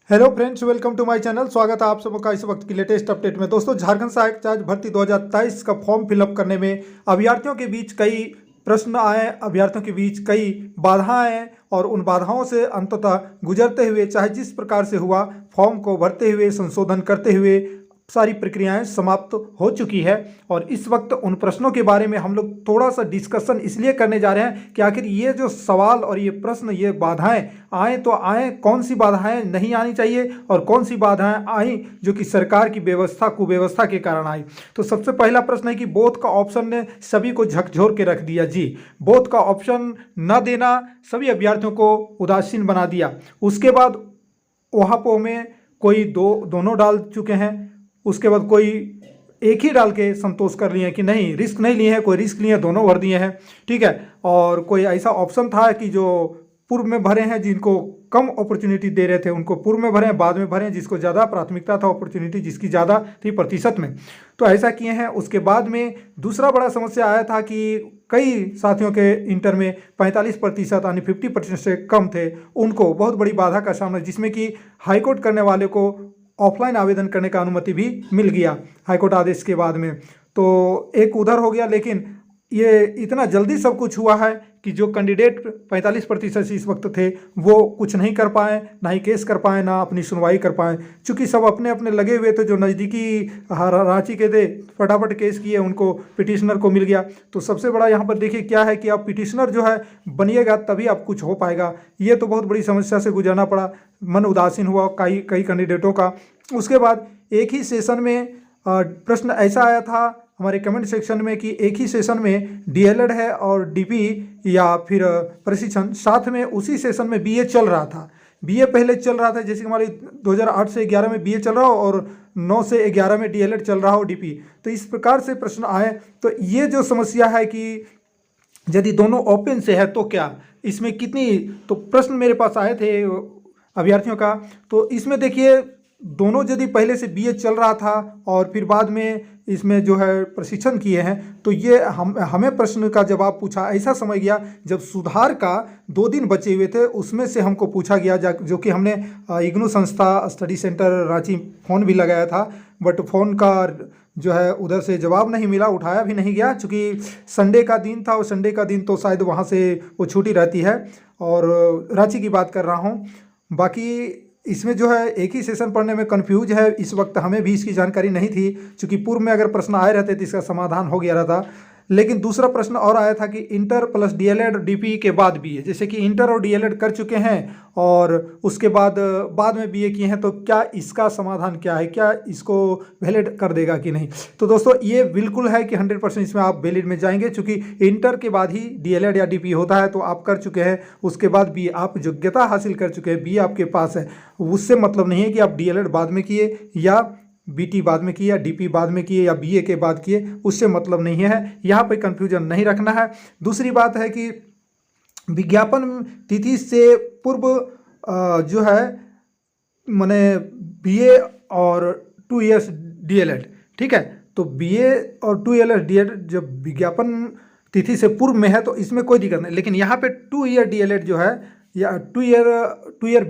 Hello friends, welcome to my channel. स्वागत है आप सबका का इस वक्त की लेटेस्ट अपडेट में। दोस्तों, झारखंड सहायक चार्ज भर्ती 2023 का फॉर्म फिलअप करने में अभ्यर्थियों के बीच कई प्रश्न आए, अभ्यर्थियों के बीच कई बाधाएं आए और उन बाधाओं से अंततः गुजरते हुए, चाहे जिस प्रकार से हुआ, फॉर्म को भरते हुए, संशोधन करते हुए सारी प्रक्रियाएं समाप्त हो चुकी है। और इस वक्त उन प्रश्नों के बारे में हम लोग थोड़ा सा डिस्कशन इसलिए करने जा रहे हैं कि आखिर ये जो सवाल और ये प्रश्न, ये बाधाएं आए तो आए, कौन सी बाधाएं नहीं आनी चाहिए और कौन सी बाधाएं आई जो कि सरकार की व्यवस्था कुव्यवस्था के कारण आई। तो सबसे पहला प्रश्न है कि बोथ का ऑप्शन ने सभी को झकझोर के रख दिया। जी, बोथ का ऑप्शन न देना सभी अभ्यर्थियों को उदासीन बना दिया। उसके बाद वहां में कोई दोनों डाल चुके हैं, उसके बाद कोई एक ही डाल के संतोष कर लिए कि नहीं, रिस्क नहीं लिए हैं, कोई रिस्क लिए, दोनों भर दिए हैं। ठीक है। और कोई ऐसा ऑप्शन था कि जो पूर्व में भरे हैं, जिनको कम अपॉर्चुनिटी दे रहे थे उनको पूर्व में भरे, बाद में भरे, जिसको ज़्यादा प्राथमिकता था, अपॉर्चुनिटी जिसकी ज़्यादा थी प्रतिशत में, तो ऐसा किए हैं। उसके बाद में दूसरा बड़ा समस्या आया था कि कई साथियों के इंटर में 45% यानी 50% से कम थे, उनको बहुत बड़ी बाधा का सामना, जिसमें कि हाईकोर्ट करने वाले को ऑफलाइन आवेदन करने का अनुमति भी मिल गया हाईकोर्ट आदेश के बाद में। तो एक उधर हो गया, लेकिन ये इतना जल्दी सब कुछ हुआ है कि जो कैंडिडेट 45% इस वक्त थे वो कुछ नहीं कर पाए, ना ही केस कर पाए, ना अपनी सुनवाई कर पाए, क्योंकि सब अपने अपने लगे हुए थे। जो नज़दीकी रांची के थे, फटाफट केस किए, उनको पिटिशनर को मिल गया। तो सबसे बड़ा यहाँ पर देखिए क्या है कि आप पिटिशनर जो है बनिएगा तभी आप कुछ हो पाएगा। ये तो बहुत बड़ी समस्या से गुजरना पड़ा, मन उदासीन हुआ कई कई कैंडिडेटों का। उसके बाद एक ही सेशन में प्रश्न ऐसा आया था हमारे कमेंट सेक्शन में कि एक ही सेशन में डीएलएड है और डीपी या फिर प्रशिक्षण, साथ में उसी सेशन में बीए चल रहा था। बीए पहले चल रहा था, जैसे कि हमारी 2008 से 11 में बीए चल रहा हो और 9 से 11 में डीएलएड चल रहा हो, डीपी। तो इस प्रकार से प्रश्न आए। तो ये जो समस्या है कि यदि दोनों ओपन से है तो क्या इसमें कितनी, तो प्रश्न मेरे पास आए थे अभ्यर्थियों का। तो इसमें देखिए, दोनों यदि पहले से बीए चल रहा था और फिर बाद में इसमें जो है प्रशिक्षण किए हैं, तो ये हमें प्रश्न का जवाब पूछा, ऐसा समझ गया जब सुधार का 2 दिन बचे हुए थे उसमें से हमको पूछा गया, जो कि हमने इग्नू संस्था स्टडी सेंटर रांची फ़ोन भी लगाया था, बट फ़ोन का जो है उधर से जवाब नहीं मिला, उठाया भी नहीं गया, क्योंकि संडे का दिन था और संडे का दिन तो शायद वहाँ से वो छुट्टी रहती है। और रांची की बात कर रहा हूँ। बाकी इसमें जो है एक ही सेशन पढ़ने में कंफ्यूज है इस वक्त, हमें भी इसकी जानकारी नहीं थी, क्योंकि पूर्व में अगर प्रश्न आए रहते तो इसका समाधान हो गया रहता। लेकिन दूसरा प्रश्न और आया था कि इंटर प्लस डीएलएड डीपी के बाद बीए, जैसे कि इंटर और डीएलएड कर चुके हैं और उसके बाद में बीए किए हैं, तो क्या इसका समाधान क्या है, क्या इसको वैलिड कर देगा कि नहीं। तो दोस्तों, ये बिल्कुल है कि 100% इसमें आप वैलिड में जाएंगे, क्योंकि इंटर के बाद ही डीएलएड या डीपी होता है। तो आप कर चुके हैं, उसके बाद बीए, आप योग्यता हासिल कर चुके हैं, बीए आपके पास है, उससे मतलब नहीं है कि आप डीएलएड बाद में किए या बीटी बाद में किए या डीपी बाद में किए या बीए के बाद किए, उससे मतलब नहीं है। यहाँ पे कंफ्यूजन नहीं रखना है। दूसरी बात है कि विज्ञापन तिथि से पूर्व जो है माने बीए और 2 इयर्स डीएलएड, ठीक है। तो बीए और 2 इयर्स डीएलएड जब विज्ञापन तिथि से पूर्व में है तो इसमें कोई दिक्कत नहीं, लेकिन यहाँ पे 2 ईयर डीएलएड जो है या 2 ईयर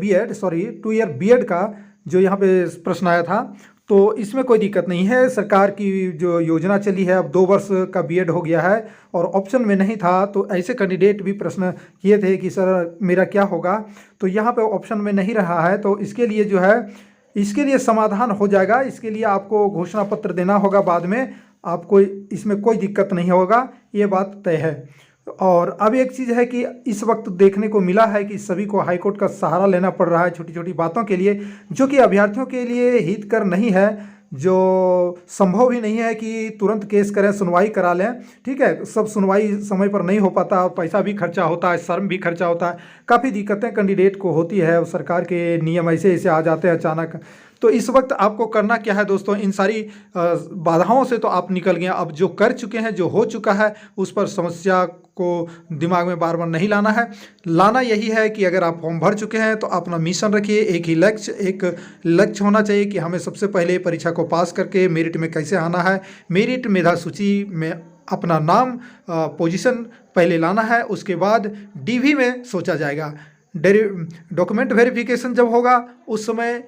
बीएड का जो यहाँ पे प्रश्न आया था, तो इसमें कोई दिक्कत नहीं है। सरकार की जो योजना चली है, अब 2 वर्ष का बीएड हो गया है और ऑप्शन में नहीं था, तो ऐसे कैंडिडेट भी प्रश्न किए थे कि सर मेरा क्या होगा, तो यहाँ पे ऑप्शन में नहीं रहा है। तो इसके लिए जो है, इसके लिए समाधान हो जाएगा। इसके लिए आपको घोषणा पत्र देना होगा बाद में, आपको इसमें कोई दिक्कत नहीं होगा, ये बात तय है। और अब एक चीज़ है कि इस वक्त देखने को मिला है कि सभी को हाईकोर्ट का सहारा लेना पड़ रहा है छोटी छोटी बातों के लिए, जो कि अभ्यर्थियों के लिए हितकर नहीं है, जो संभव ही नहीं है कि तुरंत केस करें, सुनवाई करा लें। ठीक है, सब सुनवाई समय पर नहीं हो पाता और पैसा भी खर्चा होता है, शर्म भी खर्चा होता है, काफ़ी दिक्कतें कैंडिडेट को होती है। सरकार के नियम ऐसे ऐसे आ जाते हैं अचानक। तो इस वक्त आपको करना क्या है दोस्तों, इन सारी बाधाओं से तो आप निकल गए। अब जो कर चुके हैं, जो हो चुका है, उस पर समस्या को दिमाग में बार बार नहीं लाना है। लाना यही है कि अगर आप फॉर्म भर चुके हैं तो अपना मिशन रखिए, एक ही लक्ष्य, एक लक्ष्य होना चाहिए कि हमें सबसे पहले परीक्षा को पास करके मेरिट में कैसे आना है, मेरिट मेधा सूची में अपना नाम पोजीशन पहले लाना है, उसके बाद डीवी में सोचा जाएगा। डॉक्यूमेंट वेरिफिकेशन जब होगा उस समय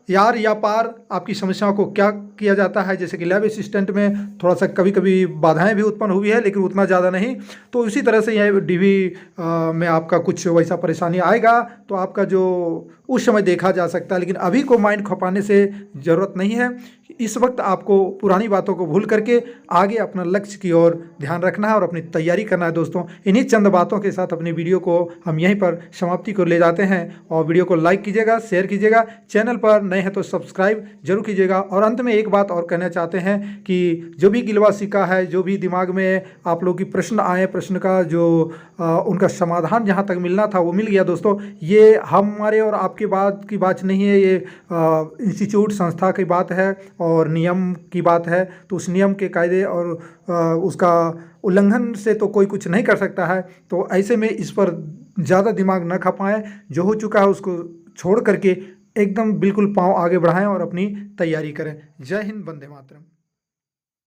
यार या पार आपकी समस्याओं को क्या किया जाता है, जैसे कि लैब असिस्टेंट में थोड़ा सा कभी कभी बाधाएं भी उत्पन्न हुई है, लेकिन उतना ज़्यादा नहीं। तो इसी तरह से यह डीवी में आपका कुछ वैसा परेशानी आएगा तो आपका जो उस समय देखा जा सकता है, लेकिन अभी को माइंड खपाने से ज़रूरत नहीं है। इस वक्त आपको पुरानी बातों को भूल करके आगे अपना लक्ष्य की ओर ध्यान रखना है और अपनी तैयारी करना है। दोस्तों, इन्हीं चंद बातों के साथ अपनी वीडियो को हम यहीं पर समाप्ति को ले जाते हैं। और वीडियो को लाइक कीजिएगा, शेयर कीजिएगा, चैनल पर नए हैं तो सब्सक्राइब जरूर कीजिएगा। और अंत में एक बात और कहना चाहते हैं कि जो भी गिलवा सिक्का है, जो भी दिमाग में आप लोग की प्रश्न आए, प्रश्न का जो उनका समाधान जहाँ तक मिलना था वो मिल गया। दोस्तों, ये हमारे और आपके बात की बात नहीं है, ये इंस्टीट्यूट संस्था की बात है और नियम की बात है। तो उस नियम के कायदे और उसका उल्लंघन से तो कोई कुछ नहीं कर सकता है। तो ऐसे में इस पर ज़्यादा दिमाग न खपाएं, जो हो चुका है उसको छोड़ करके एकदम बिल्कुल पाँव आगे बढ़ाएं और अपनी तैयारी करें। जय हिंद, वंदे मातरम।